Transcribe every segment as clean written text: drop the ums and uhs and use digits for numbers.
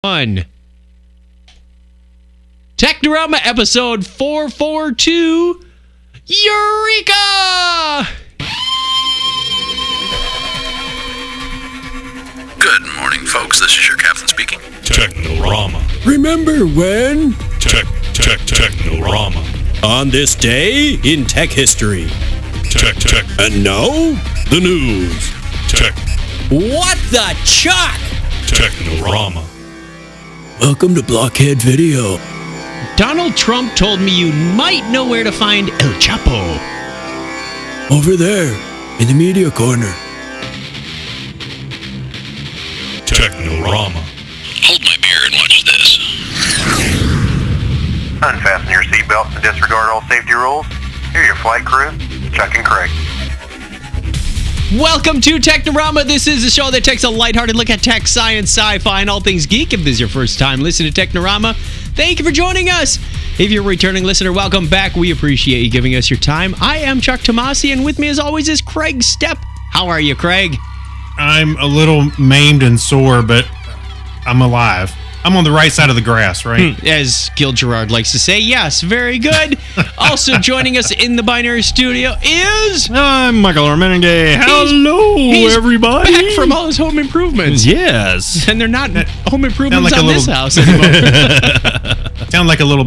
One. Technorama episode 442. Eureka! Good morning, folks. This is your captain speaking. Technorama. Remember when? Technorama. On this day in tech history. Tech. And now, the news. Tech. What the chuck? Technorama. Welcome to Blockhead Video. Donald Trump told me you might know where to find El Chapo. Over there, in the media corner. Technorama. Hold my beer and watch this. Unfasten your seatbelts and disregard all safety rules. Here are your flight crew, Chuck and Craig. Welcome to Technorama. This is a show that takes a lighthearted look at tech, science, sci-fi, and all things geek. If this is your first time listening to Technorama, thank you for joining us. If you're a returning listener, welcome back. We appreciate you giving us your time. I am Chuck Tomasi, and with me as always is Craig Stepp. How are you, Craig? I'm a little maimed and sore, but I'm alive. I'm on the right side of the grass, right? As Gil Gerard likes to say, yes, very good. Also joining us in the binary studio is... I'm Michael Armenegay. Hello, he's everybody. Back from all his home improvements. Yes. And they're not home improvements like on this house anymore. Sound like a little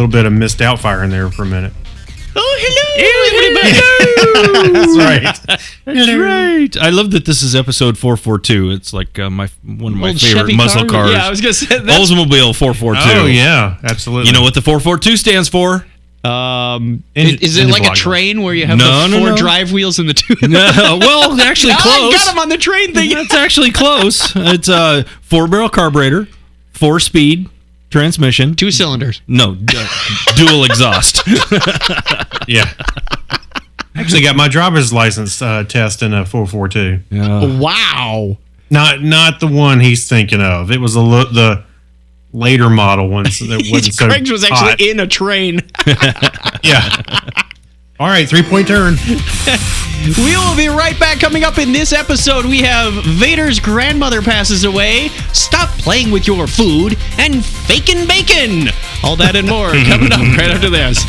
bit of missed outfire in there for a minute. Oh, hello, everybody. That's right. That's right. I love that this is episode 442. It's like one of my Old favorite Chevy muscle car? cars. Yeah, I was going to say that. Oldsmobile 442. Oh, yeah, absolutely. You know what the 442 stands for? Is it like a train where you have the four drive wheels and the two? No, well, actually close. I got him on the train thing. That's actually close. It's a 4-barrel carburetor, 4-speed transmission. 2 cylinders. No, dual exhaust. Yeah. Actually got my driver's license test in a 442. Yeah. Wow. Not the one he's thinking of. It was the later model ones that wasn't so Craig's was actually hot. in a train. Yeah. All right, 3-point turn. We will be right back. Coming up in this episode, we have Vader's grandmother passes away, stop playing with your food, and fakin' bacon. All that and more coming up right after this.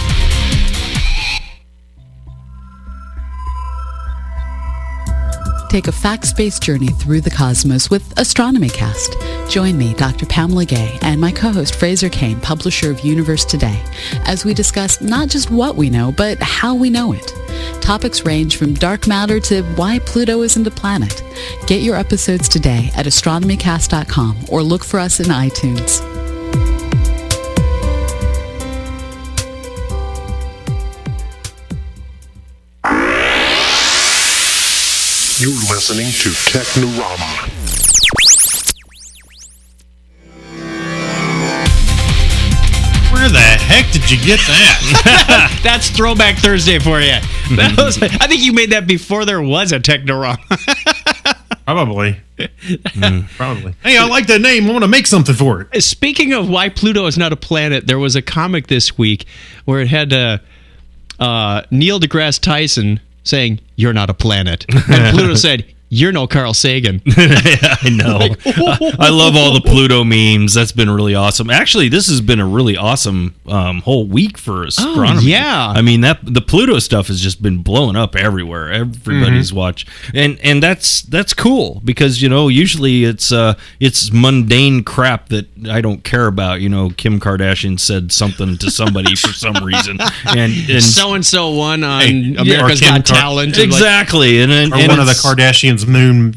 Take a facts-based journey through the cosmos with Astronomy Cast. Join me, Dr. Pamela Gay, and my co-host Fraser Kane, publisher of Universe Today, as we discuss not just what we know, but how we know it. Topics range from dark matter to why Pluto isn't a planet. Get your episodes today at astronomycast.com or look for us in iTunes. You're listening to Technorama. Where the heck did you get that? That's Throwback Thursday for you. I think you made that before there was a Technorama. Probably. Probably. Hey, I like that name. I want to make something for it. Speaking of why Pluto is not a planet, there was a comic this week where it had Neil deGrasse Tyson saying, "You're not a planet." And Pluto said, "You're no Carl Sagan." Yeah, I know. I love all the Pluto memes. That's been really awesome. Actually, this has been a really awesome whole week for astronomy. Oh, yeah. I mean, the Pluto stuff has just been blowing up everywhere. Everybody's watched, and that's cool because usually it's mundane crap that I don't care about. Kim Kardashian said something to somebody for some reason, and so won on America's Kim Got Talent. exactly, and One of the Kardashians'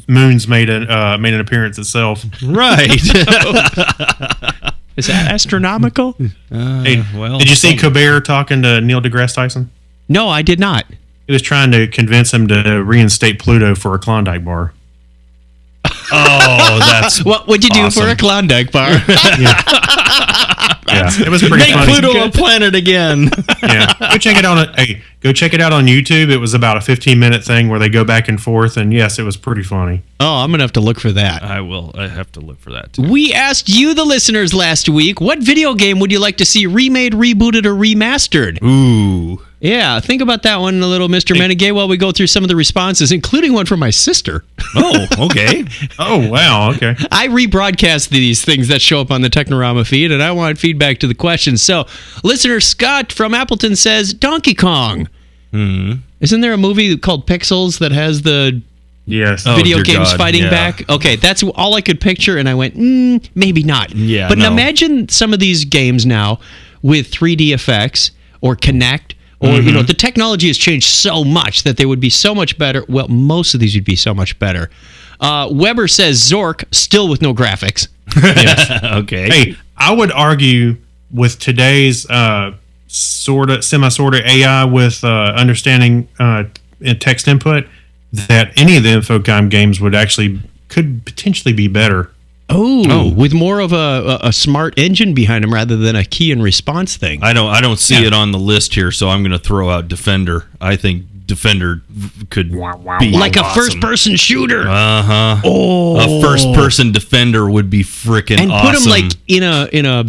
moons made an appearance itself. right. Is that astronomical? Hey, well, did you see Colbert talking to Neil deGrasse Tyson? No, I did not. He was trying to convince him to reinstate Pluto for a Klondike bar. Oh, that's What would you do awesome. for a Klondike bar? Yeah, it was pretty make funny. Pluto a planet again. Yeah, go check it out. Go check it out on YouTube. It was about a 15-minute thing where they go back and forth, and yes, it was pretty funny. Oh, I'm gonna have to look for that. I will. I have to look for that too. We asked you, the listeners, last week, what video game would you like to see remade, rebooted, or remastered? Ooh. Yeah, think about that one a little, Mr. Menegay, while we go through some of the responses, including one from my sister. Oh, okay. Oh, wow. Okay. I rebroadcast these things that show up on the Technorama feed, and I want feedback to the questions. So, listener Scott from Appleton says, Donkey Kong. Isn't there a movie called Pixels that has the Yes. video dear games God, fighting yeah. back? Okay, that's all I could picture, and I went, maybe not. Yeah, but no. imagine some of these games now with 3D effects or Kinect, or the technology has changed so much that they would be so much better. Well, most of these would be so much better. Weber says Zork, still with no graphics. Okay. Hey, I would argue with today's semi-sorta AI with understanding text input that any of the Infocom games could potentially be better. Oh, with more of a smart engine behind them rather than a key and response thing. I don't see it on the list here, so I'm going to throw out Defender. I think Defender could be like a awesome. first-person shooter. Uh-huh. A first-person Defender would be freaking And awesome. put them like in a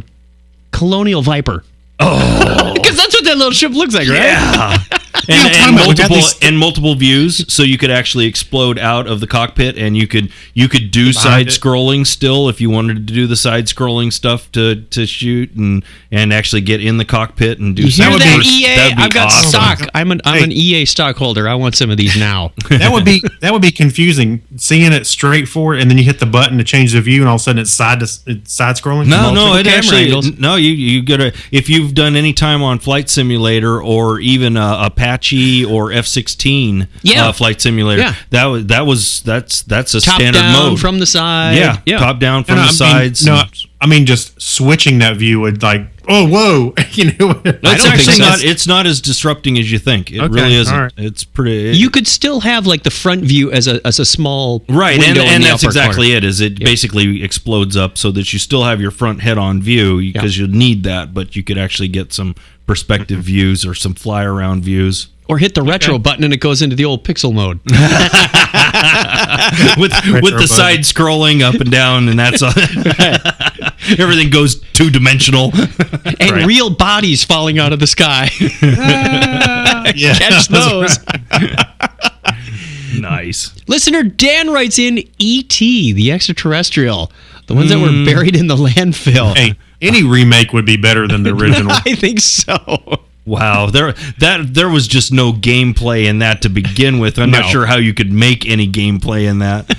Colonial Viper. Oh, because that's what that little ship looks like, right? Yeah. and multiple views, so you could actually explode out of the cockpit, and you could do side scrolling still if you wanted to do the side scrolling stuff to shoot and actually get in the cockpit and do. You hear that, first. EA? That'd be I've got awesome. stock. I'm an EA stockholder. I want some of these now. That would be confusing. Seeing it straight forward, and then you hit the button to change the view, and all of a sudden it's side scrolling. No, it camera actually angles. no. You gotta, if you've done any time on Flight Simulator or even Apache or F-16 Flight Simulator, Yeah. that's a Top standard down mode from the side. Yeah, top down from the sides. I mean, just switching that view would whoa, It's actually not. It's not as disrupting as you think. It really isn't. all right. It's pretty. You could still have like the front view as a small right, window in and the that's upper exactly corner. it. Is it basically explodes up so that you still have your front head-on view because you'll need that, but you could actually get some perspective views or some fly-around views. Or hit the retro button and it goes into the old pixel mode. with the side scrolling up and down, and that's all. Everything goes two-dimensional. And real bodies falling out of the sky. Catch those. Nice. Listener Dan writes in E.T., the extraterrestrial. The ones that were buried in the landfill. Hey, any remake would be better than the original. I think so. Wow, there was just no gameplay in that to begin with. I'm not sure how you could make any gameplay in that.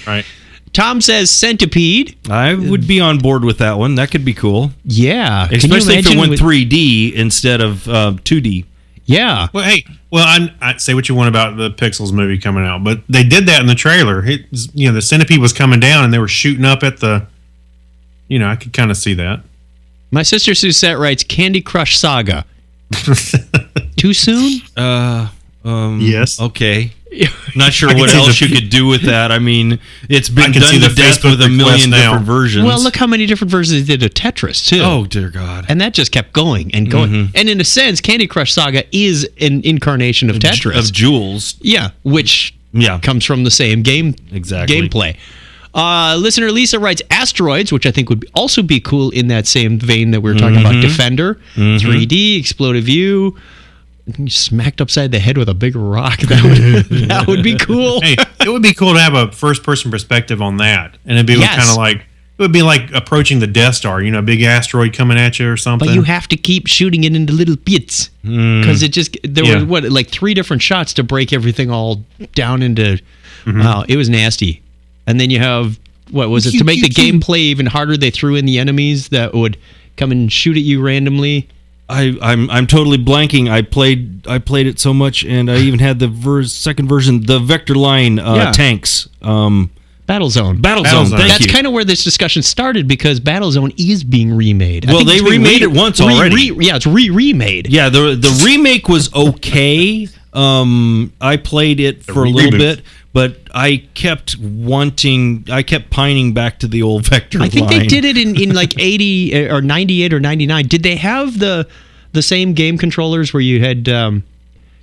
Right. Tom says Centipede. I would be on board with that one. That could be cool. Yeah. Especially if it went 3D instead of 2D. Yeah. Well, hey, I say what you want about the Pixels movie coming out, but they did that in the trailer. The centipede was coming down and they were shooting up at the. I could kind of see that. My sister Suzette writes Candy Crush Saga. Too soon? Yes. Okay. Not sure what else you could do with that. I mean, it's been can done see to the death Facebook with a million request now. different versions. Well, look how many different versions they did of Tetris, too. Oh, dear God. And that just kept going and going. And in a sense, Candy Crush Saga is an incarnation of Tetris. Of Jules. Yeah, which Yeah. comes from the same Exactly. gameplay. Listener Lisa writes Asteroids, which I think would also be cool in that same vein that we were talking about. Defender, 3D, exploded view, smacked upside the head with a big rock. That would be cool. Hey, it would be cool to have a first-person perspective on that, and it'd be Yes. kind of like it would be like approaching the Death Star. A big asteroid coming at you or something. But you have to keep shooting it into little bits because there were like 3 different shots to break everything all down into. Wow, it was nasty. And then you have what was it to make the gameplay even harder? They threw in the enemies that would come and shoot at you randomly. I'm totally blanking. I played it so much, and I even had the second version, the Vector Line tanks. Battlezone. Battlezone. Thank That's you. kind of where this discussion started because Battlezone is being remade. Well, they remade it once already. It's remade. Yeah, the remake was okay. I played it for a little bit, but I kept pining back to the old Vector Line. I think they did it in like 80 or 98 or 99. Did they have the same game controllers where you had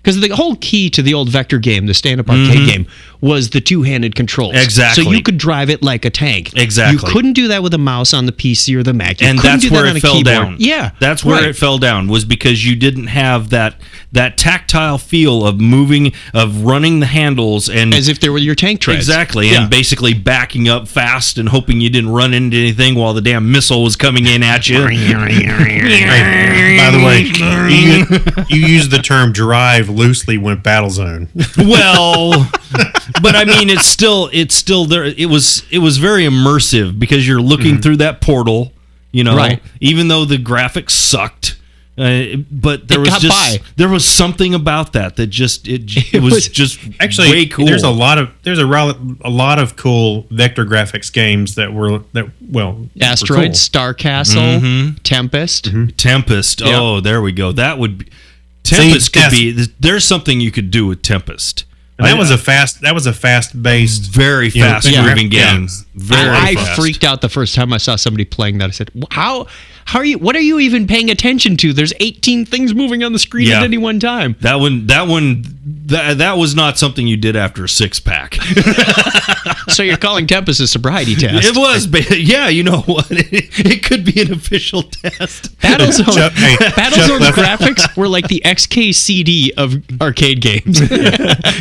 Because the whole key to the old Vector game, the stand-up arcade game, was the two-handed controls. Exactly. So you could drive it like a tank. Exactly. You couldn't do that with a mouse on the PC or the Mac. You And couldn't that's do that where on it a fell keyboard. down. Yeah. That's where right. it fell down, was because you didn't have that tactile feel of running the handles and As if they were your tank treads. exactly, Yeah. and basically backing up fast and hoping you didn't run into anything while the damn missile was coming in at you. Hey, by the way, you use the term drive loosely when Battlezone. Well, but I mean, it's still there. It was very immersive because you're looking through that portal, Right. even though the graphics sucked. But there It was got just by. there was something about that just it was just Actually, way cool. there's a lot of cool vector graphics games that were Asteroid, cool. Star Castle, Tempest. Tempest. Yeah. Oh, there we go. That would be Tempest could be. There's something you could do with Tempest. And that was a fast based, Very fast moving yeah. game. Very I fast. freaked out the first time I saw somebody playing that. I said, How are you? What are you even paying attention to? There's 18 things moving on the screen Yeah. at any one time." That was not something you did after a 6-pack. So you're calling Tempest a sobriety test? It was, but yeah, you know what? It could be an official test. Battlezone, Chuck- hey, Battlezone Chuck left- graphics were like the XKCD of arcade games.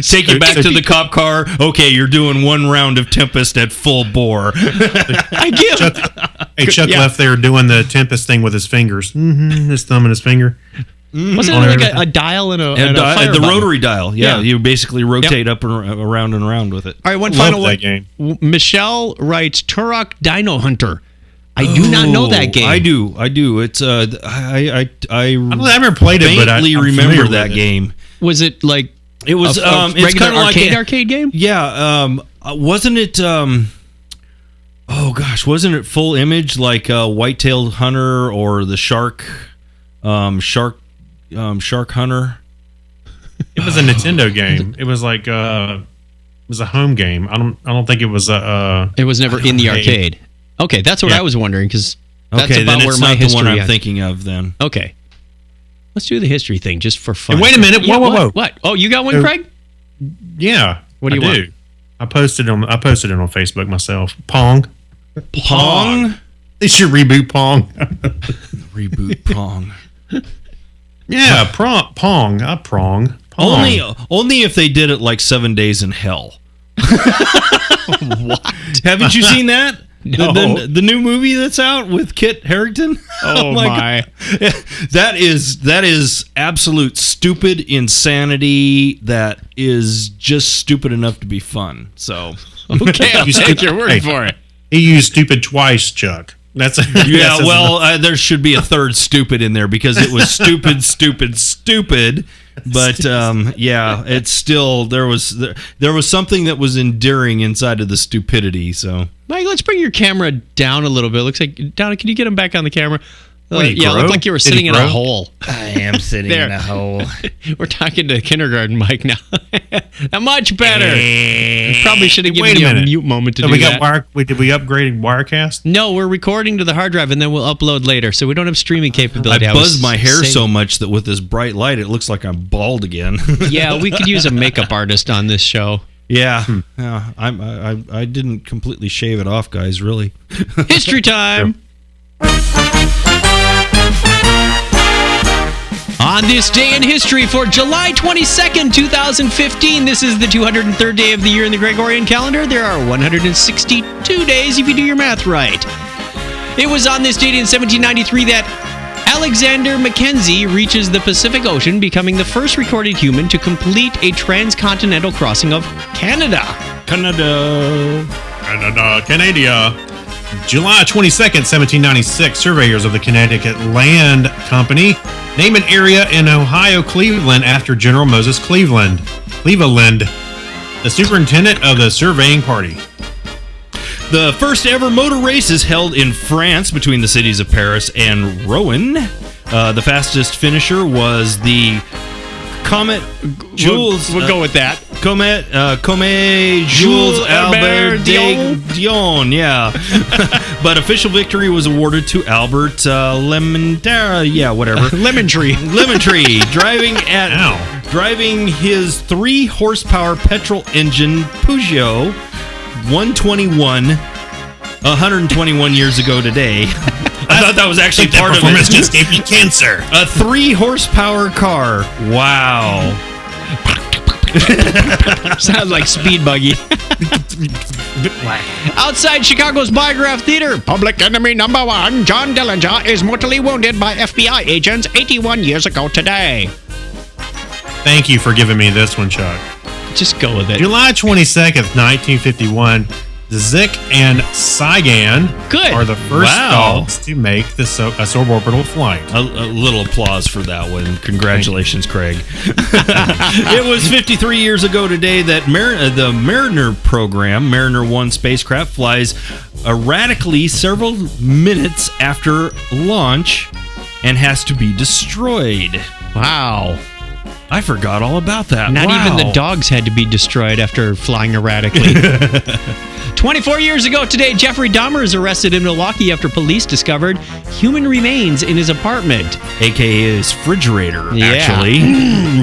Take you back to the cop car. Okay, you're doing one round of Tempest at full bore. I give. Chuck Yeah. left there doing the Tempest thing with his fingers, his thumb and his finger. Wasn't it like a dial and a fire the button? rotary dial. Yeah, Yeah. you basically rotate up and around and around with it. All right, one Love final that one. game. Michelle writes Turok Dino Hunter. I do not know that game. I do. It's I I've never played it, but I faintly I'm remember familiar that with it. game. Was it like It was a it's regular kind of like arcade game? Yeah, wasn't it oh gosh, wasn't it full image like White-tailed Hunter or the Shark Hunter? It was a Nintendo game. It was like it was a home game. I don't think it was a. It was never in the arcade. Okay, that's what Yeah. I was wondering because that's Okay, about then where it's my not the history. one I'm thinking of then. Okay, let's do the history thing just for fun. Hey, wait a minute. Yeah, Whoa. What? Oh, you got one, Craig? Yeah. What do you I want? I posted it on Facebook myself. Pong. Pong? They should reboot Pong. Reboot Pong. Yeah, Pong. Pong. Only if they did it like 7 Days in Hell. What? Haven't you seen that? No. The new movie that's out with Kit Harington? Oh my. God. That is absolute stupid insanity that is just stupid enough to be fun. So Okay, I'll take your word for it. He used stupid twice, Chuck. That's yeah, well, there should be a third stupid in there because it was stupid. But yeah, it's still there was something that was endearing inside of the stupidity. So Mike, let's bring your camera down a little bit. Looks like Donna, can you get him back on the camera? What, did he Yeah, it grow? looked like you were Did he sitting in a grow? hole. I am sitting There. in a hole. We're talking to kindergarten Mike now. Much better. Probably should have Wait given a you a minute. mute moment to So do we that. got did we upgrade Wirecast? No, we're recording to the hard drive and then we'll upload later, so we don't have streaming capability. I was buzzed my hair saying- so much that with this bright light, it looks like I'm bald again. Yeah, we could use a makeup artist on this show. Yeah, yeah. I didn't completely shave it off, guys. Really. History time. On this day in history for July 22nd, 2015, this is the 203rd day of the year in the Gregorian calendar. There are 162 days if you do your math right. It was on this date in 1793 that Alexander Mackenzie reaches the Pacific Ocean, becoming the first recorded human to complete a transcontinental crossing of Canada. Canada. Canada. July 22nd, 1796, surveyors of the Connecticut Land Company name an area in Ohio, Cleveland, after General Moses Cleveland, the superintendent of the surveying party. The first ever motor race is held in France between the cities of Paris and Rouen. The fastest finisher was the Comet Jules. We'll go with that. Comet Jules Jules Albert Albert Dion. Dion, yeah. But official victory was awarded to Albert Lemon Tree, Lemon Tree. driving at driving his 3-horsepower petrol engine Peugeot 121 121 years ago today. I thought that was actually part of it. Performance just gave me cancer. A 3-horsepower car. Wow. Sounds like Speed Buggy. Outside Chicago's Biograph Theater, Public Enemy number 1, John Dillinger, is mortally wounded by FBI agents 81 years ago today. Thank you for giving me this one, Chuck. Just go with it. July 22nd, 1951, Zik and Saigon are the first dogs to make the suborbital flight. A little applause for that one. Congratulations, Craig. It was 53 years ago today that the Mariner program, Mariner 1 spacecraft, flies erratically several minutes after launch and has to be destroyed. Wow. I forgot all about that. Not Wow. even the dogs had to be destroyed after flying erratically. 24 years ago today, Jeffrey Dahmer is arrested in Milwaukee after police discovered human remains in his apartment. AKA his refrigerator, actually.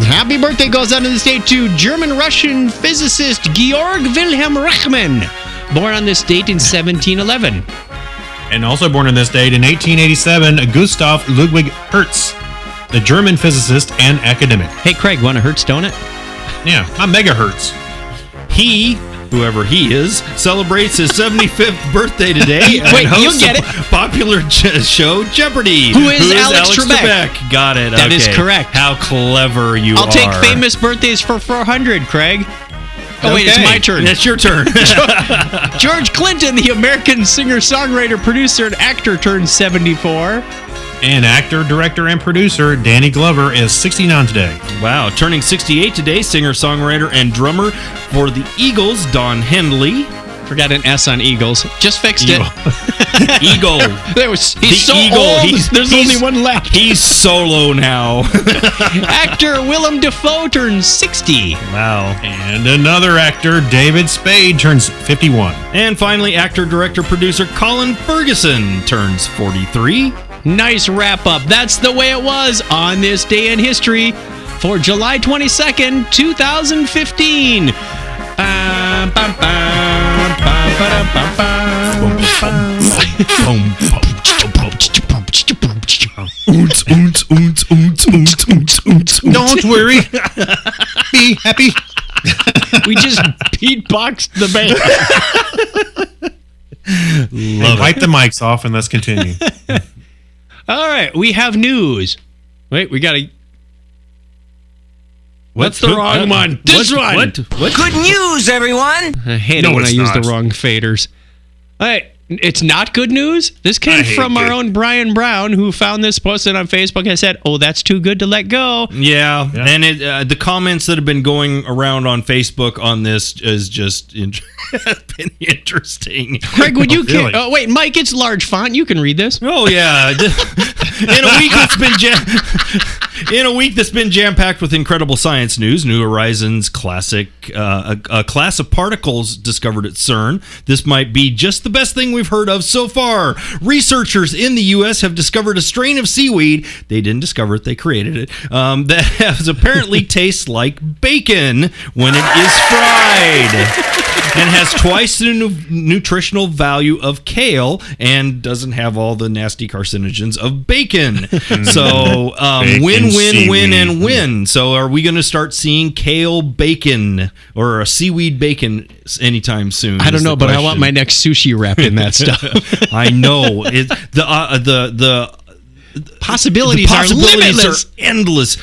Happy birthday goes out of the state to German-Russian physicist Georg Wilhelm Riemann, born on this date in 1711. And also born on this date in 1887, Gustav Ludwig Hertz, the German physicist and academic. Hey, Craig, want a Hertz donut? Yeah, I'm megahertz. He, whoever he is, celebrates his 75th birthday today. Wait, and hosts you'll get a it. Popular show Jeopardy. Who is Alex Trebek? Got it. That is okay. correct. How clever you are. I'll take famous birthdays for 400, Craig. Oh, wait, it's my turn. It's your turn. George Clinton, the American singer-songwriter, producer, and actor, turned 74. And actor, director, and producer Danny Glover is 69 today. Wow. Turning 68 today, singer-songwriter and drummer for the Eagles, Don Henley. Forgot an S on Eagles. Just fixed it. Eagle. He's so old. There's only one left. He's solo now. Actor Willem Dafoe turns 60. Wow. And another actor, David Spade, turns 51. And finally, actor, director, producer Colin Ferguson turns 43. Nice wrap up. That's the way it was on this day in history for July 22nd, 2015. Don't worry. Be happy. We just beatboxed the band. Wipe the mics off and let's continue. All right, we have news. Wait, we got to... What's the wrong one? This one! What? Good news, everyone! I hate it when I use the wrong faders. All right, it's not good news. This came from our own Brian Brown, who found this posted on Facebook and said, "Oh, that's too good to let go." Yeah. And the comments that have been going around on Facebook on this is just been interesting. Craig, would you... Oh, wait, Mike, it's large font. You can read this. Oh, yeah. In a week that's been jam-packed with incredible science news, New Horizons classic, a class of particles discovered at CERN. This might be just the best thing we've heard of so far. Researchers in the U.S. have discovered a strain of seaweed. They didn't discover it, they created it. That has apparently tastes like bacon when it is fried. And has twice the nutritional value of kale and doesn't have all the nasty carcinogens of bacon. So win, win, and win. So are we going to start seeing kale bacon or a seaweed bacon anytime soon? I don't know, but I want my next sushi wrapped in that stuff. I know. The possibilities are limitless. Are endless.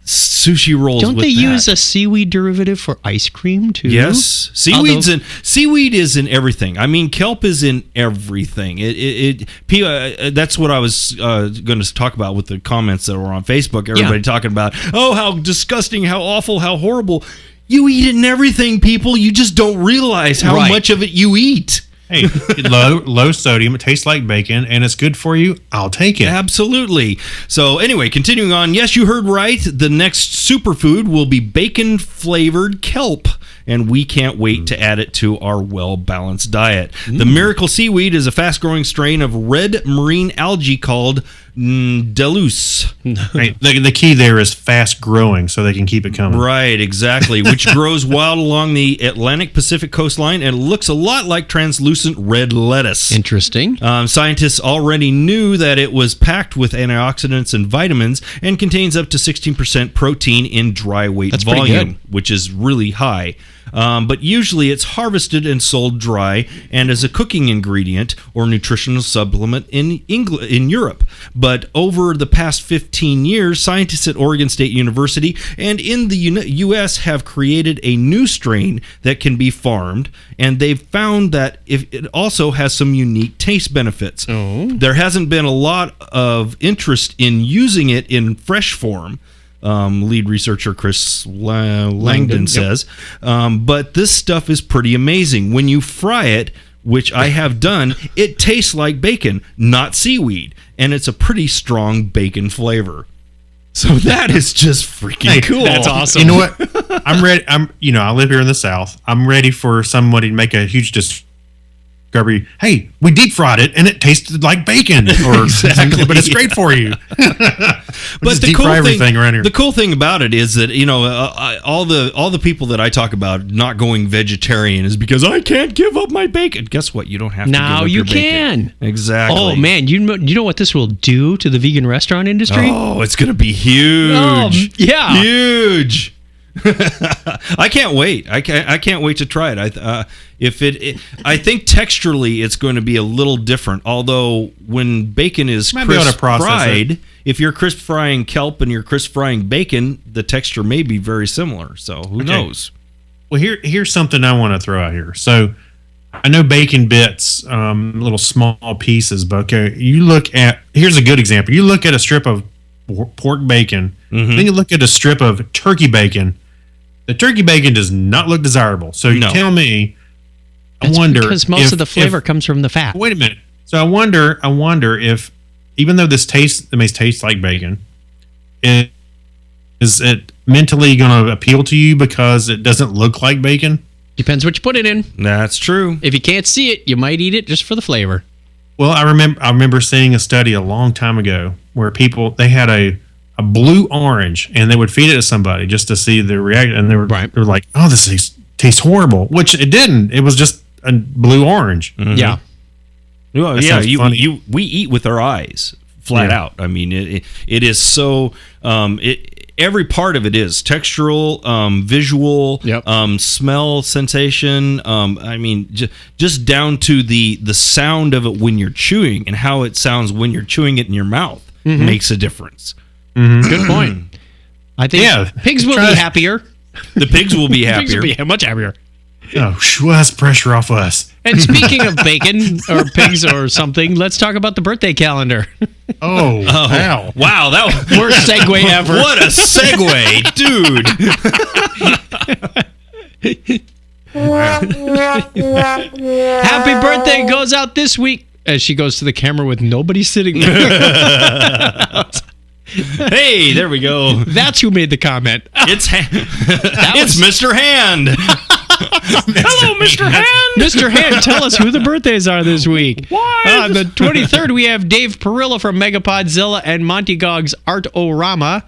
Sushi rolls. Don't with they that. use a seaweed derivative for ice cream too? Yes, seaweed is in everything. I mean, kelp is in everything. That's what I was going to talk about with the comments that were on Facebook. Everybody talking about, oh, how disgusting, how awful, how horrible. You eat it in everything, people. You just don't realize how much of it you eat. Hey, low sodium. It tastes like bacon, and it's good for you. I'll take it. Absolutely. So anyway, continuing on. Yes, you heard right. The next superfood will be bacon-flavored kelp, and we can't wait to add it to our well-balanced diet. The miracle seaweed is a fast-growing strain of red marine algae called Deleuze. Right. The key there is fast growing, so they can keep it coming. Right, exactly. Which grows wild along the Atlantic Pacific coastline and looks a lot like translucent red lettuce. Interesting. Scientists already knew that it was packed with antioxidants and vitamins and contains up to 16% protein in dry weight That's pretty volume, good. which is really high. But usually it's harvested and sold dry and as a cooking ingredient or nutritional supplement in Europe. But over the past 15 years, scientists at Oregon State University and in the U.S. have created a new strain that can be farmed, and they've found that it also has some unique taste benefits. There hasn't been a lot of interest in using it in fresh form. Lead researcher Chris Langdon says. But this stuff is pretty amazing. When you fry it, which I have done, it tastes like bacon, not seaweed. And it's a pretty strong bacon flavor. So that is just freaking cool. That's awesome. You know what? I'm ready. I live here in the South. I'm ready for somebody to make a huge discovery. Hey, we deep fried it and it tasted like bacon, or exactly, but it's great for you. But the cool thing about it is that all the people that I talk about not going vegetarian is because I can't give up my bacon. Guess what? You don't have to. Now give up you your bacon. can. Exactly. Oh man, you know what this will do to the vegan restaurant industry? Oh, it's gonna be huge. Yeah, huge. I can't wait. I can't wait to try it. I think texturally it's going to be a little different. Although when bacon is crisp fried, if you're crisp frying kelp and you're crisp frying bacon, the texture may be very similar. So who knows? Well, here's something I want to throw out here. So I know bacon bits, little small pieces, but okay, here's a good example. You look at a strip of pork bacon, then you look at a strip of turkey bacon. The turkey bacon does not look desirable. So you tell me, I wonder because most of the flavor comes from the fat. Wait a minute. So I wonder if, even though it may taste like bacon, is it mentally going to appeal to you because it doesn't look like bacon? Depends what you put it in. That's true. If you can't see it, you might eat it just for the flavor. Well, I remember seeing a study a long time ago where they had a blue orange and they would feed it to somebody just to see the reaction, and they were like, "Oh, this tastes horrible," which it didn't. It was just a blue orange. Mm-hmm. Yeah. Well, we eat with our eyes flat out. I mean, it is so. Every part of it is textural, visual, smell, sensation. I mean, just down to the sound of it when you're chewing and how it sounds when you're chewing it in your mouth makes a difference. Good point. I think pigs will be happier. The pigs will be happier. Pigs will be much happier. Oh, that's pressure off us. And speaking of bacon or pigs or something, let's talk about the birthday calendar. Wow. Wow, that was worst segue ever. What a segue, dude. Happy birthday goes out this week as she goes to the camera with nobody sitting there. Hey, there we go. That's who made the comment. It's Mr. Hand. Hello, Mr. Hand. Mr. Hand, tell us who the birthdays are this week. Why? On the 23rd, we have Dave Perillo from Megapodzilla and Monty Gogg's Art-O-Rama.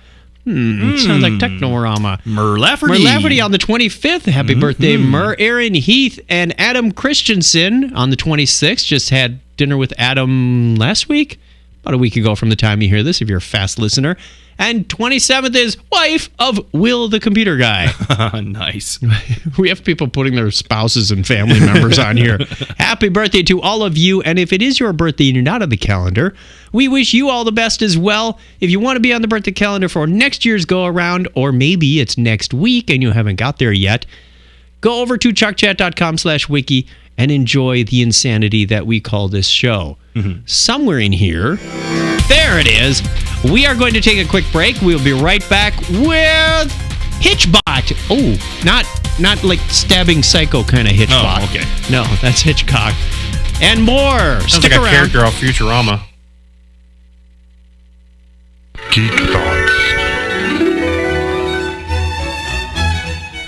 Sounds like Technorama. Mur Lafferty on the 25th. Happy birthday, Mur. Aaron Heath and Adam Christensen on the 26th. Just had dinner with Adam last week. About a week ago from the time you hear this, if you're a fast listener. And 27th is wife of Will the Computer Guy. Nice. We have people putting their spouses and family members on here. Happy birthday to all of you. And if it is your birthday and you're not on the calendar, we wish you all the best as well. If you want to be on the birthday calendar for next year's go-around, or maybe it's next week and you haven't got there yet, go over to chuckchat.com/wiki and enjoy the insanity that we call this show. Somewhere in here, there it is. We are going to take a quick break. We'll be right back with Hitchbot. Oh, not like stabbing psycho kind of Hitchbot. Oh, okay. No, that's Hitchcock. and more. Sounds Stick like a around. character off Futurama. Geek Thoughts.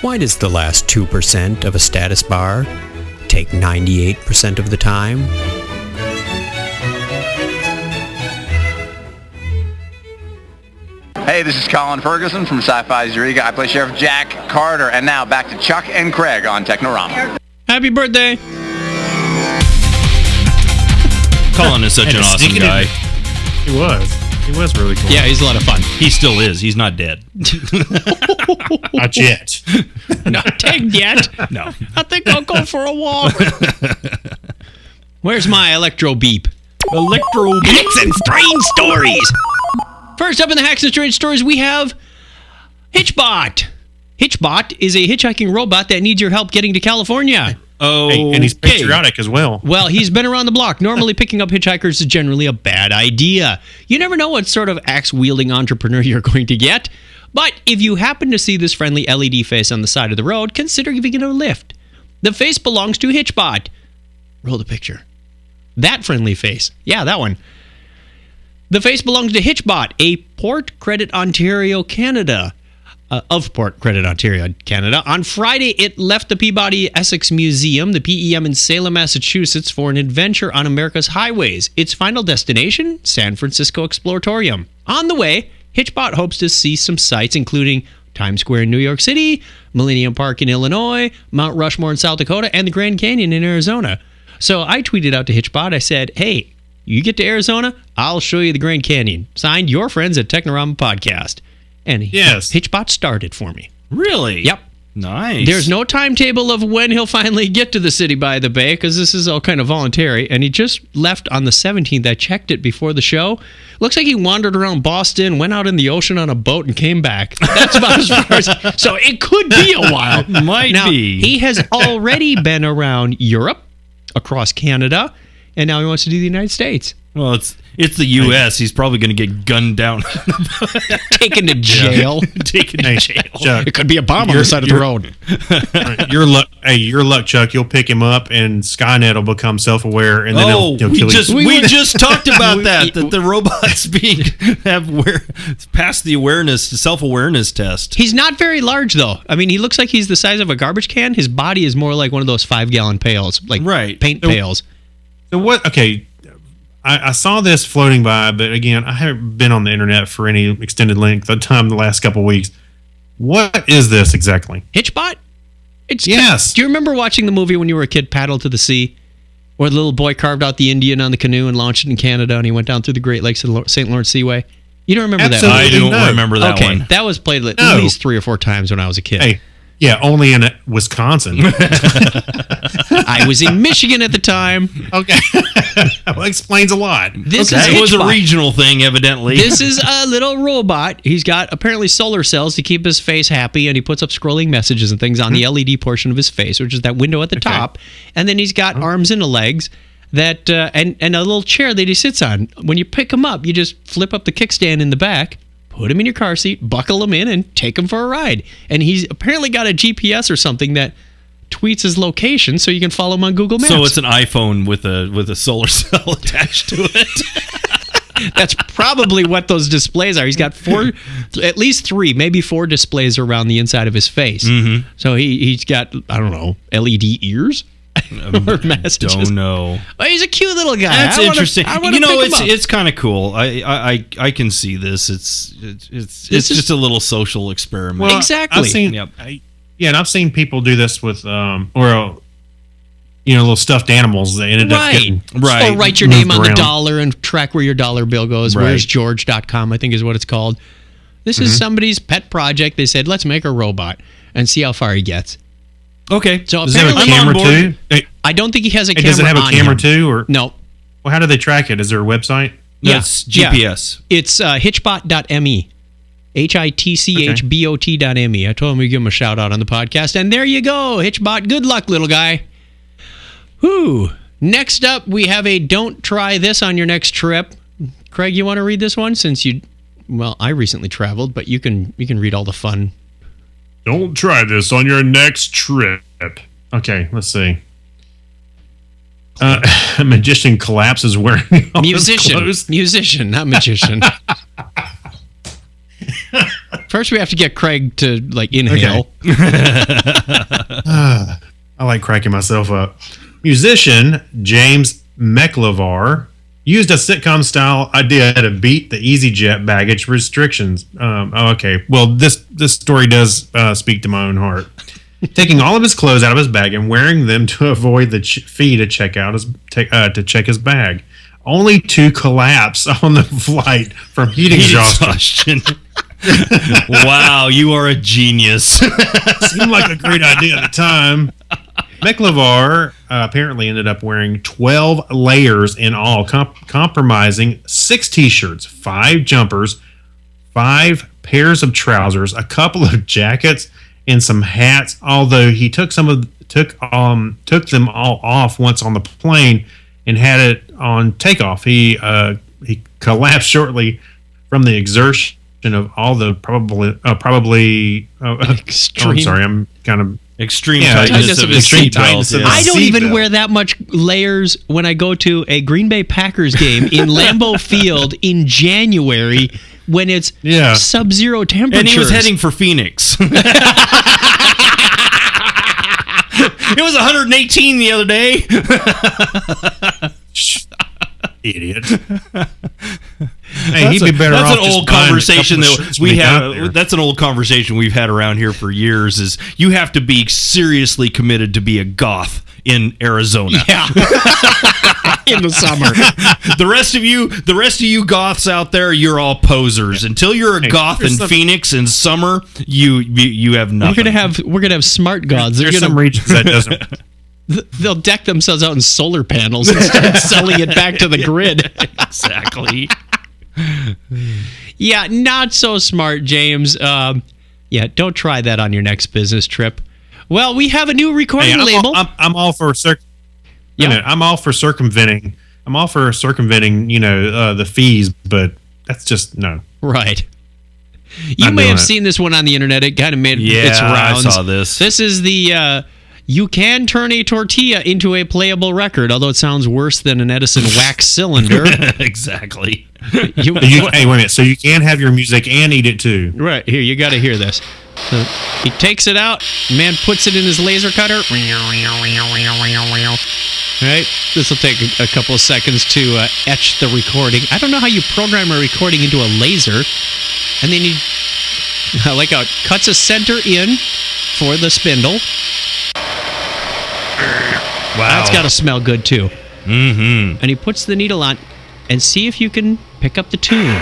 Why does the last 2% of a status bar take 98% of the time? Hey, this is Colin Ferguson from Sci-Fi Zuriga. I play Sheriff Jack Carter. And now back to Chuck and Craig on Technorama. Happy birthday. Colin is such an awesome guy. He was. He was really cool. Yeah, he's a lot of fun. He still is. He's not dead. Not yet. Not dead yet. No. I think I'll go for a walk. Where's my electro beep? Electro Hacks and strange stories. First up in the Hacks and Strange Stories, we have Hitchbot. Hitchbot is a hitchhiking robot that needs your help getting to California. Oh, Hey, and he's patriotic as well. Well, he's been around the block. Normally, picking up hitchhikers is generally a bad idea. You never know what sort of axe-wielding entrepreneur you're going to get. But if you happen to see this friendly LED face on the side of the road, consider giving it a lift. The face belongs to Hitchbot. Roll the picture. That friendly face. Yeah, that one. The face belongs to Hitchbot, a Port Credit Ontario, Canada. Of Port Credit, Ontario, Canada. On Friday, it left the Peabody Essex Museum, the PEM in Salem, Massachusetts, for an adventure on America's highways. Its final destination, San Francisco Exploratorium. On the way, Hitchbot hopes to see some sights, including Times Square in New York City, Millennium Park in Illinois, Mount Rushmore in South Dakota, and the Grand Canyon in Arizona. So I tweeted out to Hitchbot, I said, hey, you get to Arizona, I'll show you the Grand Canyon. Signed, your friends at Technorama Podcast. And Yes. Hitchbot started for me. Really? Yep. Nice. There's no timetable of when he'll finally get to the city by the bay, because this is all kind of voluntary. And he just left on the 17th. I checked it before the show. Looks like he wandered around Boston, went out in the ocean on a boat, and came back. That's about as far as... So it could be a while. Might now, be. He has already been around Europe, across Canada, and now he wants to do the United States. Well, it's the U.S. He's probably going to get gunned down. Taken to jail. Taken to jail. Chuck, It could be a bomb on the side of the road. your luck, Chuck. You'll pick him up, and Skynet will become self-aware, and then he'll kill you. We just talked about that the robots have passed the self-awareness test. He's not very large, though. I mean, he looks like he's the size of a garbage can. His body is more like one of those 5-gallon pails, like paint pails. So what? Okay, I saw this floating by, but again, I haven't been on the internet for any extended length of time the last couple of weeks. What is this exactly? Hitchbot? Yes. Do you remember watching the movie when you were a kid, Paddle to the Sea? Where the little boy carved out the Indian on the canoe and launched it in Canada, and he went down through the Great Lakes to the St. Lawrence Seaway? You don't remember Absolutely that? I don't no. remember that Okay, one. that was played at No. least 3 or 4 times when I was a kid. Hey, yeah, only in Wisconsin. I was in Michigan at the time. Okay, well, explains a lot. This That is was a Hitchbot. regional thing, evidently. This is a little robot. He's got apparently solar cells to keep his face happy, and he puts up scrolling messages and things on the LED portion of his face, which is that window at the top. And then he's got arms and legs that and a little chair that he sits on. When you pick him up, you just flip up the kickstand in the back, put him in your car seat, buckle him in, and take him for a ride. And he's apparently got a GPS or something that tweets his location so you can follow him on Google Maps. So it's an iPhone with a solar cell attached to it. That's probably what those displays are. He's got at least 3, maybe 4 displays around the inside of his face. Mm-hmm. So he's got, I don't know, LED ears? Or messages. Don't know. Well, he's a cute little guy. That's interesting. I wanna You know, pick him up. it's kind of cool. I can see this. It's just a little social experiment. Well, Exactly. I've seen, Yep. and I've seen people do this with little stuffed animals that ended up getting Right. Or write your name moved on the around. dollar and track where your dollar bill goes. Right. Where's George.com, I think is what it's called. This is somebody's pet project. They said, let's make a robot and see how far he gets. Okay. So Does it have a apparently, camera I'm on too? board. Hey, I don't think he has a camera does it have a on camera him. too? Or No. well, how do they track it? Is there a website? That's GPS. It's hitchbot.me. hitchbot.me. I told him we'd give him a shout out on the podcast. And there you go, Hitchbot. Good luck, little guy. Whew. Next up, we have a don't try this on your next trip. Craig, you want to read this one? Since I recently traveled, but you can read all the fun. Don't try this on your next trip. Okay, let's see. A magician collapses wearing all his clothes. Musician, not magician. First, we have to get Craig to inhale. I like cracking myself up. Musician James McLevar used a sitcom-style idea to beat the EasyJet baggage restrictions. Okay. Well, this story does speak to my own heart. Taking all of his clothes out of his bag and wearing them to avoid the fee to check his bag, only to collapse on the flight from heat exhaustion. Wow, you are a genius. Seemed like a great idea at the time. McLevar apparently ended up wearing 12 layers in all, comprising 6 t-shirts, 5 jumpers, 5 pairs of trousers, a couple of jackets, and some hats. Although he took them all off once on the plane and had it on takeoff. He collapsed shortly from the exertion of all the extreme tightness of his seatbelt. I don't even wear that much layers when I go to a Green Bay Packers game in Lambeau Field in January when it's sub-zero temperatures. And he was heading for Phoenix. It was 118 the other day. Idiot. Hey, he'd be better off. That's an old conversation that we have. That's an old conversation we've had around here for years. Is you have to be seriously committed to be a goth in Arizona. Yeah. In the summer. The rest of you goths out there, you're all posers. Until you're a goth in Phoenix in summer, you have nothing. We're gonna have smart gods. There's some regions that doesn't. They'll deck themselves out in solar panels and start selling it back to the grid. Exactly. Yeah, not so smart, James. Don't try that on your next business trip. Well, we have a new recording label. I'm all for I'm all for circumventing. I'm all for circumventing. The fees, but that's just no. Right. You may have seen this one on the internet. It kind of made its rounds. I saw this. This is the. You can turn a tortilla into a playable record, although it sounds worse than an Edison wax cylinder. Exactly. Hey, wait a minute. So you can have your music and eat it too. Right. Here, you got to hear this. So he takes it out. Man puts it in his laser cutter. Right. This will take a couple of seconds to etch the recording. I don't know how you program a recording into a laser. And then I like how it cuts a center in for the spindle. Wow. That's got to smell good, too. Mm-hmm. And he puts the needle on and see if you can pick up the tune.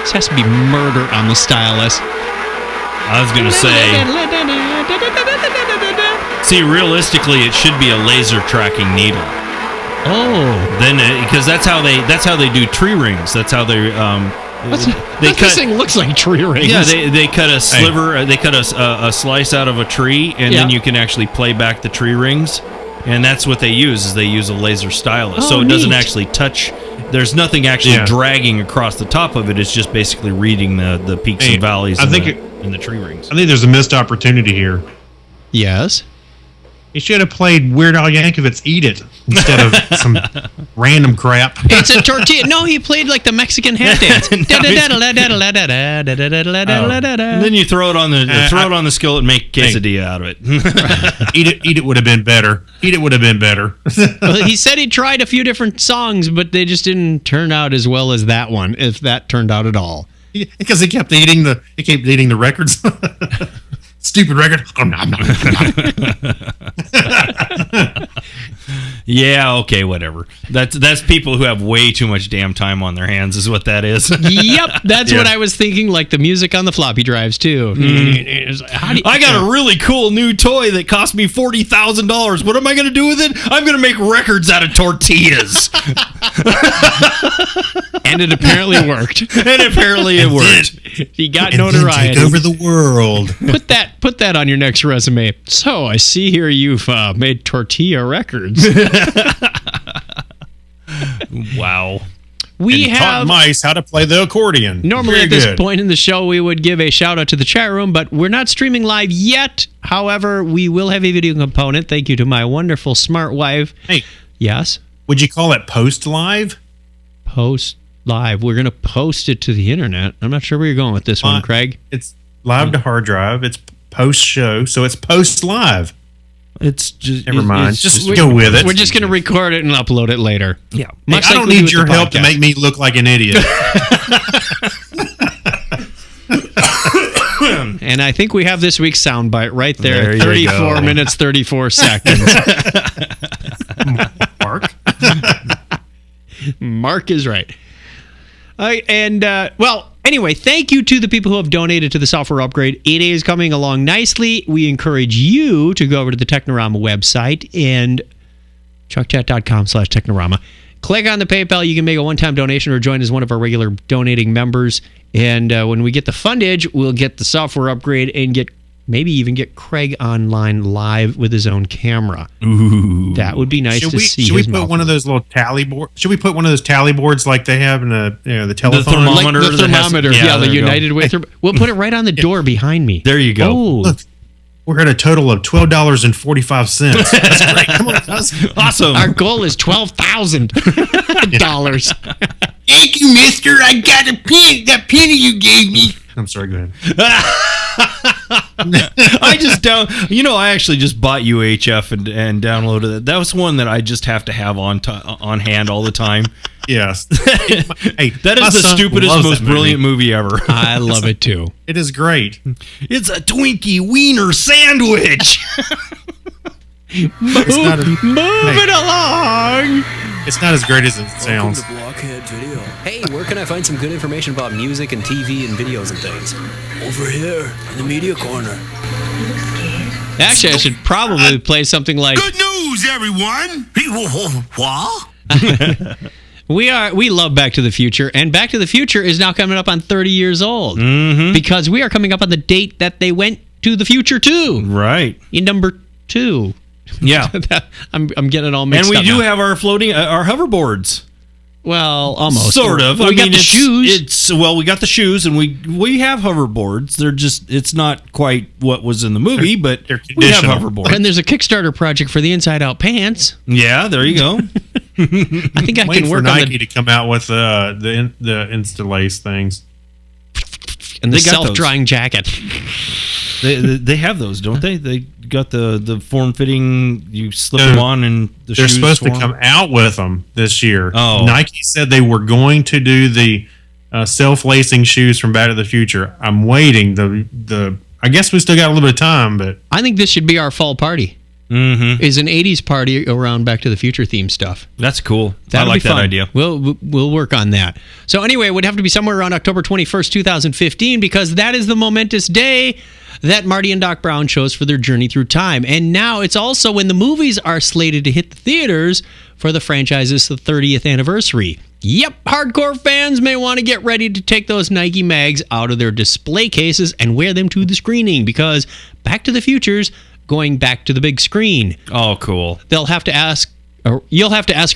This has to be murder on the stylus. I was going to say... See, realistically, it should be a laser tracking needle. Oh. Then, because that's how they do tree rings. That's how they... This thing looks like tree rings. Yeah, they cut a sliver. They cut a slice out of a tree, and then you can actually play back the tree rings. And that's what they use. Is they use a laser stylus, so it doesn't actually touch. There's nothing actually dragging across the top of it. It's just basically reading the peaks and valleys in the tree rings. I think there's a missed opportunity here. Yes. He should have played Weird Al Yankovic's "Eat It" instead of some random crap. It's a tortilla. No, he played like the Mexican hat dance. And then you throw it on the skillet and make quesadilla out of it. Eat it would have been better. Eat it would have been better. Well, he said he tried a few different songs, but they just didn't turn out as well as that one, if that turned out at all. Because he kept eating the records. Stupid record. Yeah, okay, whatever. That's people who have way too much damn time on their hands is what that is. Yep, that's what I was thinking, like the music on the floppy drives, too. I got a really cool new toy that cost me $40,000. What am I going to do with it? I'm going to make records out of tortillas. And it apparently worked. It worked. He got notoriety. Take over the world. Put that on your next resume. So, I see here you've made tortilla records. Wow. We and have taught mice how to play the accordion. Normally Very at this good. point in the show, we would give a shout out to the chat room, but we're not streaming live yet. However, we will have a video component. Thank you to my wonderful smart wife. Hey, Yes? would you call it post live? Post live. We're going to post it to the internet. I'm not sure where you're going with this one, Craig. It's live to hard drive. It's post show, so it's post live. It's just Never mind. it's Just go with it. We're just going to record it and upload it later. yeah. Much I like don't we do need with your the help to podcast. make me look like an idiot. And I think we have this week's soundbite right there. There you 34 go. minutes, 34 seconds. Mark. Mark is right. Anyway, thank you to the people who have donated to the software upgrade. It is coming along nicely. We encourage you to go over to the Technorama website and chuckchat.com/Technorama. Click on the PayPal. You can make a one-time donation or join as one of our regular donating members. And when we get the fundage, we'll get the software upgrade and maybe even get Craig online live with his own camera. Ooh. That would be nice to see. Should we his put mouth. one of those little tally boards? Should we put one of those tally boards like they have in the telephone? thermometer. Like the that has- thermometer, yeah, the there you go. United Way. We'll put it right on the door behind me. There you go. Oh, Look, we're at a total of $12.45. That's great. Come on, guys. Awesome. our goal is $12,000. Thank you, mister. I got a pen. That penny you gave me. I'm sorry, go ahead. I actually just bought UHF and downloaded it. That was one that I just have to have on hand all the time. Yes. Hey, That my is the son stupidest, loves most that movie. brilliant movie ever. I love it too. It is great. It's a Twinkie wiener sandwich. It's not, Moving along. it's not as great as it sounds. Blockhead Video. Hey, where can I find some good information about music and TV and videos and things? Over here, in the media corner. Actually, I should probably play something like Good news, everyone! What? we love Back to the Future, and Back to the Future is now coming up on 30 years old because we are coming up on the date that they went to the future too. Right. In number 2. Yeah. I'm getting it all And mixed we up. do now. have our floating, our hoverboards. Well, almost. Sort of. We got the shoes. We got the shoes, and we have hoverboards. They're just, it's not quite what was in the movie, but they're we have conditional. hoverboards. And there's a Kickstarter project for the Inside Out pants. Yeah, there you go. I think I Waiting can for work on Nike to come out with the Instalace things. the They got self-drying jacket. They have those, don't they? They got the form-fitting. You slip them on, and the They're shoes supposed to form. come out with them this year. Oh. Nike said they were going to do the self-lacing shoes from Back to the Future. I'm waiting. I guess we still got a little bit of time, but I think this should be our fall party. Mm-hmm. Is an 80s party around Back to the Future theme stuff. That's cool. That'll I like be that fun. idea. We'll work on that. So anyway, it would have to be somewhere around October 21st, 2015, because that is the momentous day that Marty and Doc Brown chose for their journey through time. And now it's also when the movies are slated to hit the theaters for the franchise's 30th anniversary. Yep, hardcore fans may want to get ready to take those Nike mags out of their display cases and wear them to the screening, because Back to the Future's going back to the big screen. Oh, cool. You'll have to ask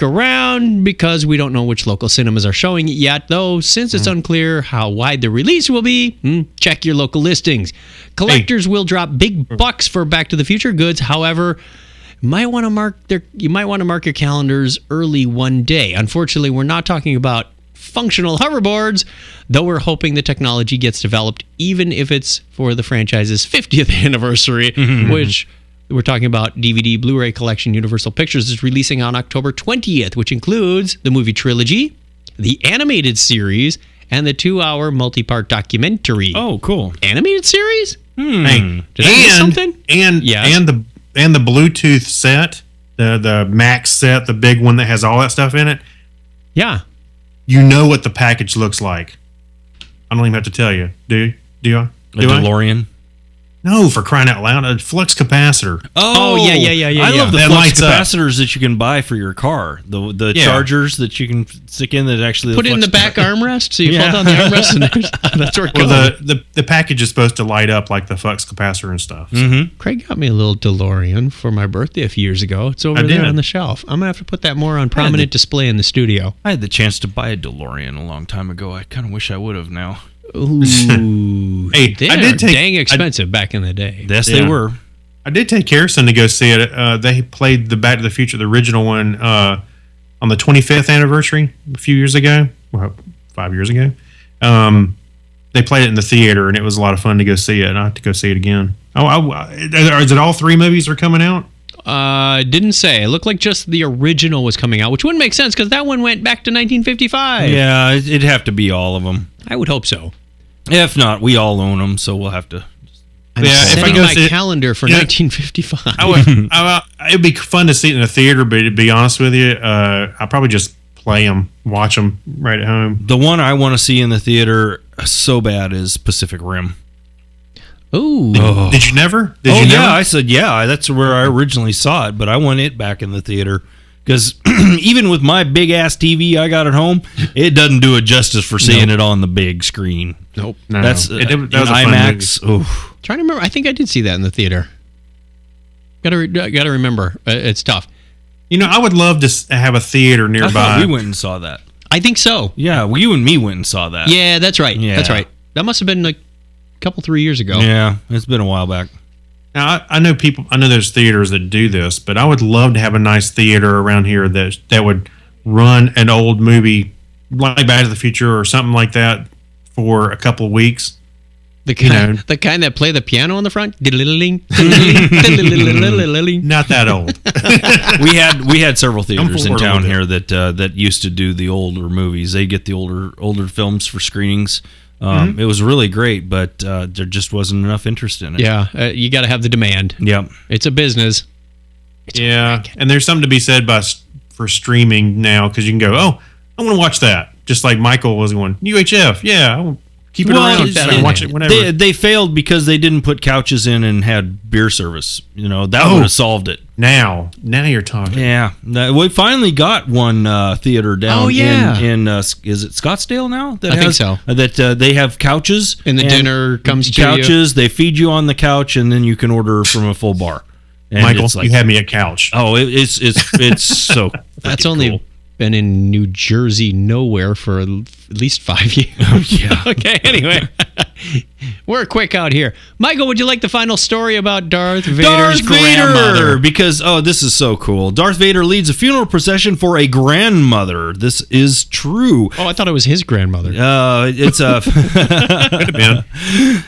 around because we don't know which local cinemas are showing it yet, though since it's unclear how wide the release will be, check your local listings. Collectors will drop big bucks for Back to the Future goods. However, you might want to mark your calendars early one day. Unfortunately, we're not talking about functional hoverboards, though we're hoping the technology gets developed, even if it's for the franchise's 50th anniversary, which we're talking about DVD Blu-ray collection Universal Pictures is releasing on October 20th, which includes the movie trilogy, the animated series, and the 2-hour multi-part documentary. Oh, cool. Animated series? hey, Did I miss something? Yes. and the Bluetooth set, the Max set, the big one that has all that stuff in it. Yeah. You know what the package looks like. I don't even have to tell you. Do you? A DeLorean. No, for crying out loud, a flux capacitor. Oh, yeah. I love the That flux lights up. capacitors that you can buy for your car. The chargers that you can stick in that actually Put it in the back armrest so you Yeah. fold down the armrest and that's where it goes. Well, the package is supposed to light up like the flux capacitor and stuff. So. Mm-hmm. Craig got me a little DeLorean for my birthday a few years ago. It's over I there did. on the shelf. I'm going to have to put that more on prominent display in the studio. I had the chance to buy a DeLorean a long time ago. I kind of wish I would have now. Ooh. Hey, they I were did take- dang expensive back in the day. Yes, Yeah. they were. I did take Harrison to go see it. They played the Back to the Future, the original one, on the 25th anniversary a few years ago. Well, 5 years ago. They played it in the theater, and it was a lot of fun to go see it. And I have to go see it again. Is it all three movies are coming out? Didn't say. It looked like just the original was coming out, which wouldn't make sense because that one went back to 1955. Yeah, it'd have to be all of them. I would hope so. If not, we all own them, so we'll have to. I'm Yeah, if I setting go my see it- calendar for Yeah. 1955. It'd be fun to see it in a theater, but to be honest with you, I'll probably just play them, watch them right at home. The one I want to see in the theater so bad is Pacific Rim. Ooh. Did you never? Did you yeah, never? I said yeah. That's where I originally saw it, but I want it back in the theater because even with my big ass TV I got at home, it doesn't do it justice for seeing it on the big screen. Nope. No, That's that was in a fun IMAX. Oof. Trying to remember. I think I did see that in the theater. Gotta remember. It's tough. You know, I would love to have a theater I nearby. thought we went and saw that. I think so. Yeah, well, you and me went and saw that. Yeah, that's right. Yeah. That's right. That must have been like a couple, 3 years ago. Yeah, it's been a while back. Now, I know people. I know there's theaters that do this, but I would love to have a nice theater around here that would run an old movie like Back to the Future or something like that for a couple of weeks. The kind, the kind that play the piano on the front. Diddle-diddling, diddle-diddling. Not that old. we had several theaters in forward town with here that used to do the older movies. They get the older films for screenings. It was really great, but there just wasn't enough interest in it. Yeah, you got to have the demand. Yep. It's a business. Yeah, and there's something to be said for streaming now because you can go, oh, I want to watch that. Just like Michael was going, UHF, yeah, I will keep it around so I can watch it whenever. They failed because they didn't put couches in and had beer service. You know, that would have solved it. Now you're talking. Yeah, we finally got one theater down. Oh, yeah. in is it Scottsdale now? I think so. That they have couches And the dinner comes to couches. They feed you on the couch, and then you can order from a full bar. And Michael, it's like, you had me at couch. oh, it's so. That's freaking only cool. been in New Jersey nowhere for at least 5 years. Oh, yeah. Okay, anyway. We're quick out here. Michael, would you like the final story about Darth Vader's grandmother? Because, this is so cool. Darth Vader leads a funeral procession for a grandmother. This is true. Oh, I thought it was his grandmother. It's a...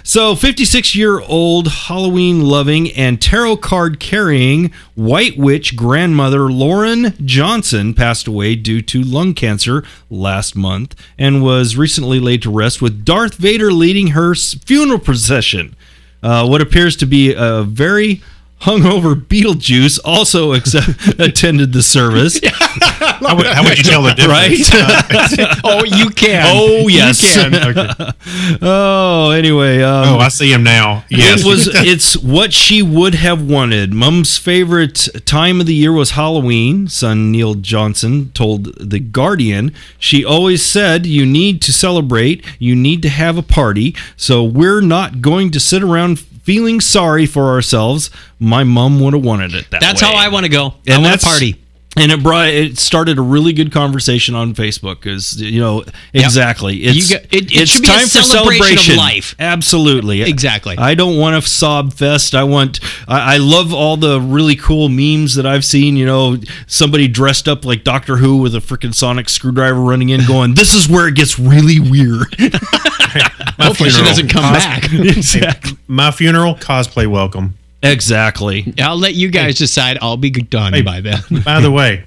So, 56-year-old Halloween-loving and tarot card-carrying White Witch grandmother Lauren Johnson passed away due to lung cancer last month and was recently laid to rest with Darth Vader leading her funeral procession. What appears to be a very hungover Beetlejuice also attended the service. How would you tell the difference? Right? Oh, you can. Oh, yes. You can. Okay. Oh, anyway. I see him now. Yes. It's what she would have wanted. Mom's favorite time of the year was Halloween, son Neil Johnson told The Guardian. She always said, you need to celebrate, you need to have a party, so we're not going to sit around feeling sorry for ourselves. My mom would have wanted it that way. That's how I want to go. And I want that's- a party. And it started a really good conversation on Facebook because, exactly. It should be a celebration of life. Absolutely. Exactly. I don't want a sob fest. I love all the really cool memes that I've seen, somebody dressed up like Doctor Who with a freaking sonic screwdriver running in going, this is where it gets really weird. Hopefully she doesn't come back. Exactly. My funeral, cosplay welcome. Exactly. I'll let you guys decide. I'll be done by then. By the way,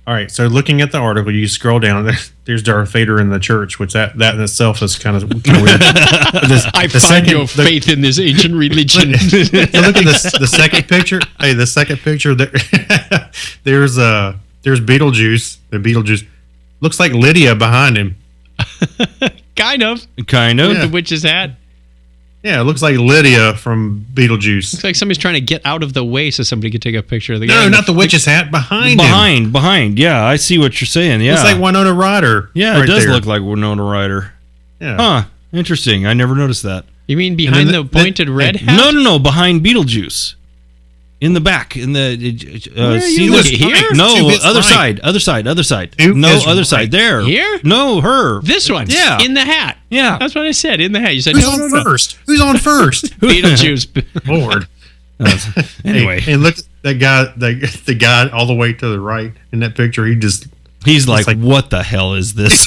all right. So looking at the article, you scroll down. There's Darth Vader in the church, which that in itself is kind of weird. I find no faith in this ancient religion. Look at the second picture. Hey, the second picture. There's Beetlejuice. The Beetlejuice looks like Lydia behind him. Kind of. Kind of. With the witch's hat. Yeah, it looks like Lydia from Beetlejuice. Looks like somebody's trying to get out of the way so somebody could take a picture of the guy. No, not the witch's hat. Behind him. Behind. Yeah, I see what you're saying. Yeah. Looks like Winona Ryder. Yeah, right it does there. look like Winona Ryder. Yeah. Huh. Interesting. I never noticed that. You mean behind the pointed red hat? No. Behind Beetlejuice. In the back. In the you looking here? No, other side. Other side. No, other side. There. Here? No, her. This one. Yeah. In the hat. Yeah. That's what I said. In the hat. You said Who's on first? Who's on first? Beetlejuice. Lord. Anyway. Hey, look at that guy, the guy all the way to the right in that picture. He's like, what the hell is this?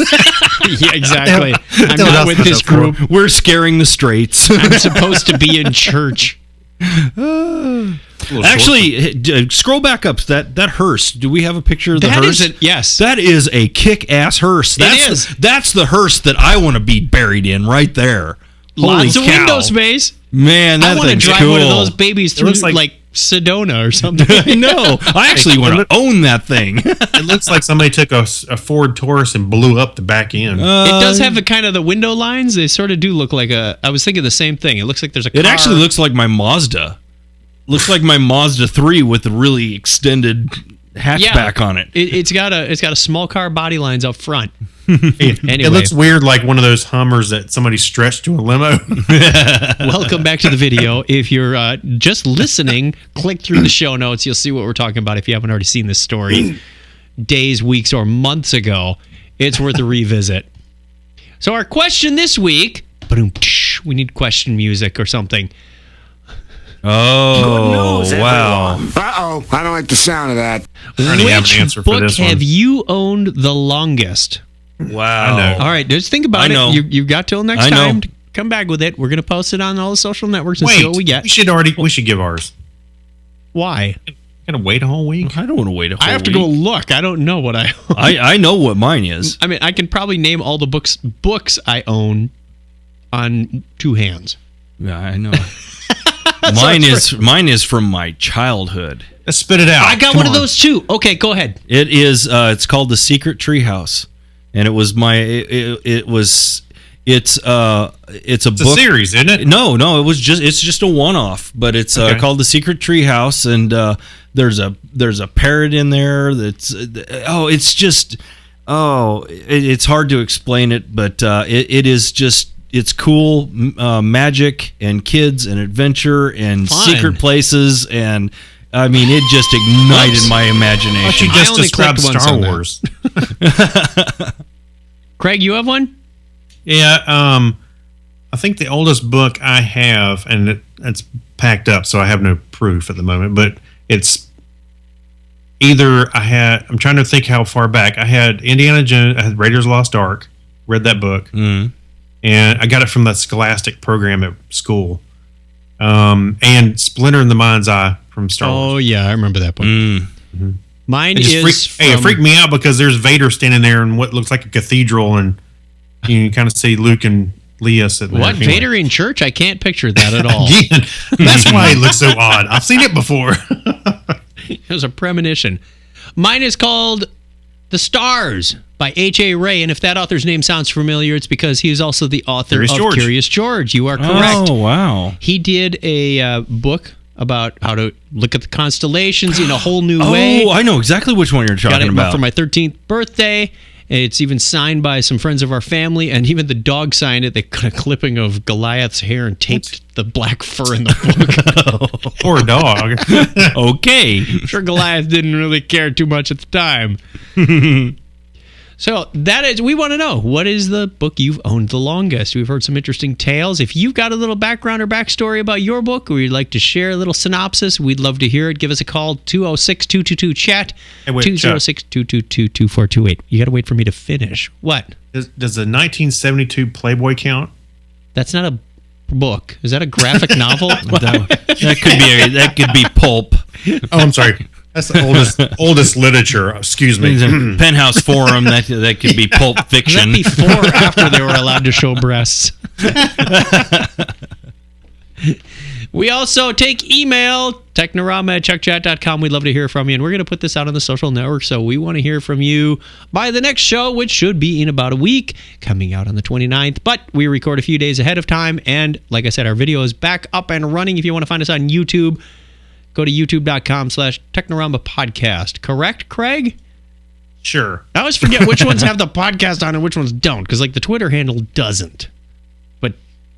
Yeah, exactly. I'm not with this group. We're scaring the straights. I'm supposed to be in church. Actually, scroll back up. That hearse. Do we have a picture of the hearse? Yes. That is a kick-ass hearse. That's the hearse that I want to be buried in right there. Lots of window space. Man, that I want to thing's drive cool. one of those babies through like Sedona or something. I know. I actually want to own that thing. It looks like somebody took a Ford Taurus and blew up the back end. It does have the window lines. They sort of do look like I was thinking the same thing. It looks like there's a car. It actually looks like my Mazda. Looks like my Mazda 3 with a really extended hatchback on it. It's got a small car body lines up front. Anyway. It looks weird, like one of those Hummers that somebody stretched to a limo. Welcome back to the video. If you're just listening, click through the show notes. You'll see what we're talking about if you haven't already seen this story days, weeks, or months ago. It's worth a revisit. So our question this week, we need question music or something. Oh, wow. Uh-oh, I don't like the sound of that. I already have an answer for Which this book one. have you owned the longest? Wow. I know. All right, just think about I know. it. You've got till next I know. time to come back with it. We're going to post it on all the social networks and Wait, see what we get. we should give ours. Why? Gotta wait a whole week? I don't want to wait a whole week. I have to go look. I don't know what I own. I know what mine is. I mean, I can probably name all the books I own on two hands. Yeah, I know. Mine is from my childhood. Let's spit it out. I got Come one on. of those too. Okay, go ahead. It is. It's called The Secret Treehouse, and it was my. It's a book. a series, isn't it? No, it's just a one-off, but it's Okay. called The Secret Treehouse, and there's a parrot in there. It's hard to explain it, but it is just. It's cool, magic and kids and adventure and Fun. secret places, and I mean, it just ignited my imagination. You just only described clicked once Star on that. Wars. Craig, you have one? Yeah, I think the oldest book I have, and it's packed up, so I have no proof at the moment, but it's either I'm trying to think how far back. I had Indiana Jones, I had Raiders of the Lost Ark, read that book. And I got it from the Scholastic program at school. And Splinter in the Mind's Eye from Star Wars. Oh, yeah, I remember that book. Mine It freaked me out because there's Vader standing there in what looks like a cathedral, and you can kind of see Luke and Leia sitting there. What? Anyway. Vader in church? I can't picture that at all. Again, that's why it looks so odd. I've seen it before. It was a premonition. Mine is called The Stars by H.A. Ray, and if that author's name sounds familiar, it's because he is also the author of Curious George. You are correct. Oh, wow. He did a book about how to look at the constellations in a whole new way. Oh, I know exactly which one you're Got talking it about. for my 13th birthday. It's even signed by some friends of our family, and even the dog signed it. They cut a clipping of Goliath's hair and taped the black fur in the book. Poor dog. Okay. I'm sure Goliath didn't really care too much at the time. So we want to know, what is the book you've owned the longest? We've heard some interesting tales. If you've got a little background or backstory about your book, or you'd like to share a little synopsis, we'd love to hear it. Give us a call, 206-222-CHAT, Hey, wait, 206-222-2428. You got to wait for me to finish. What? Does the 1972 Playboy count? That's not a book. Is that a graphic novel? that could be pulp. Oh, I'm sorry. That's the oldest literature. Excuse me. Penthouse Forum. That could be pulp Was fiction. that before or after they were allowed to show breasts? We also take email, technorama@chuckchat.com. We'd love to hear from you, and we're going to put this out on the social network, so we want to hear from you by the next show, which should be in about a week, coming out on the 29th. But we record a few days ahead of time, and like I said, our video is back up and running. If you want to find us on YouTube, go to youtube.com/Technorama Podcast. Correct, Craig? Sure. I always forget which ones have the podcast on and which ones don't, because like the Twitter handle doesn't, but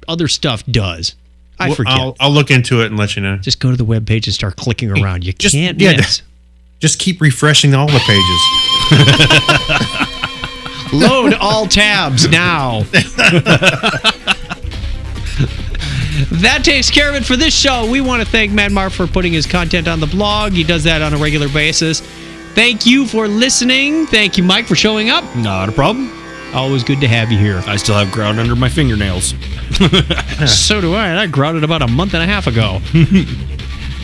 other stuff does. I forget. I'll look into it and let you know. Just go to the webpage and start clicking around. You can't miss. Just keep refreshing all the pages. Load all tabs now. That takes care of it for this show. We want to thank Matt Mark for putting his content on the blog. He does that on a regular basis. Thank you for listening. Thank you, Mike, for showing up. Not a problem. Always good to have you here. I still have ground under my fingernails. So do I. I grounded about a month and a half ago.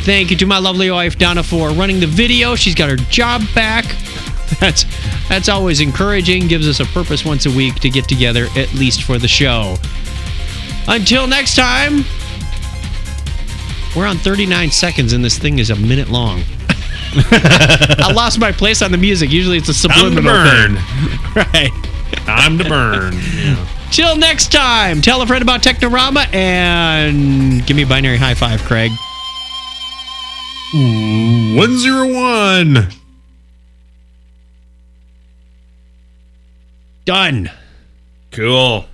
Thank you to my lovely wife, Donna, for running the video. She's got her job back. That's always encouraging. Gives us a purpose once a week to get together, at least for the show. Until next time, we're on 39 seconds, and this thing is a minute long. I lost my place on the music. Usually it's a subliminal Time to burn. thing. Right. Time to burn. Yeah. Till next time, tell a friend about Technorama and give me a binary high five, Craig. 101. Done. Cool.